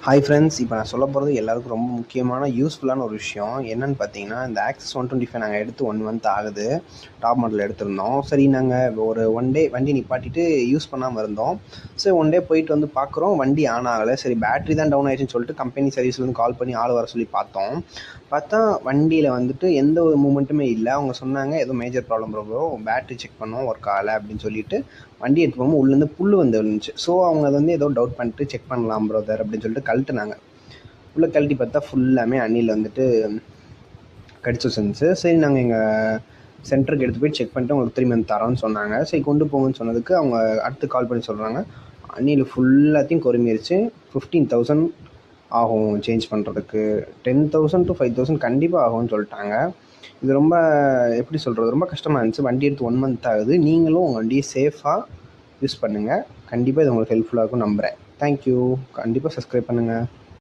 Hi friends, இப்போ நான் சொல்ல போகிறது எல்லாருக்கும் ரொம்ப முக்கியமான யூஸ்ஃபுல்லான ஒரு விஷயம். என்னென்னு பார்த்தீங்கன்னா, இந்த ஆக்சஸ் 125 நாங்கள் எடுத்து 1 மந்த் ஆகுது. டாப் மாடல் எடுத்திருந்தோம். சரி, நாங்கள் ஒரு 1 டே வண்டி நிப்பாட்டிட்டு யூஸ் பண்ணாமல் இருந்தோம். சரி, 1 டே போயிட்டு வந்து பார்க்குறோம், வண்டி ஆன் ஆகலை. சரி, பேட்டரி தான் டவுன் ஆகிடுச்சுன்னு சொல்லிட்டு கம்பெனி சர்வீஸ்லேருந்து கால் பண்ணி ஆள் வர சொல்லி பார்த்தோம். பார்த்தா வண்டியில் வந்துட்டு எந்த ஒரு மூமெண்ட்டுமே இல்லை. அவங்க சொன்னாங்க, ஏதோ major problem bro, battery check பண்ணோம், ஒர்க் ஆகலை அப்படின்னு சொல்லிட்டு வண்டி எடுத்து போகும்போது உள்ளேருந்து புல் வந்து இருந்துச்சு. ஸோ அவங்க அதை வந்து ஏதோ டவுட் பண்ணிட்டு செக் பண்ணலாம் ப்ரோதர் அப்படின்னு சொல்லிட்டு கழட்டுனாங்க. உள்ளே கழட்டி பார்த்தா ஃபுல்லாமே அணில் வந்துட்டு கடிச்சு வச்சிருந்துச்சு. சரி, நாங்கள் எங்கள் சென்டருக்கு எடுத்து போய் செக் பண்ணிட்டு உங்களுக்கு 3 மந்த் தரோன்னு சொன்னாங்க. சரி, கொண்டு போங்கன்னு சொன்னதுக்கு அவங்க அடுத்து கால் பண்ணி சொல்கிறாங்க, அணில் ஃபுல்லாத்தையும் கொருமிருச்சு, 15,000 ஆகும் சேஞ்ச் பண்ணுறதுக்கு. 10,000 to 5,000 கண்டிப்பாக ஆகும்னு சொல்லிட்டாங்க. இது ரொம்ப எப்படி சொல்கிறது, ரொம்ப கஷ்டமாக இருந்துச்சு. வண்டி எடுத்து 1 மந்த் ஆகுது. நீங்களும் உங்கள் வண்டியை சேஃபாக யூஸ் பண்ணுங்கள். கண்டிப்பாக இது உங்களுக்கு ஹெல்ப்ஃபுல்லாக இருக்கும் நம்புகிறேன். தேங்க்யூ. கண்டிப்பாக சப்ஸ்கிரைப் பண்ணுங்கள்.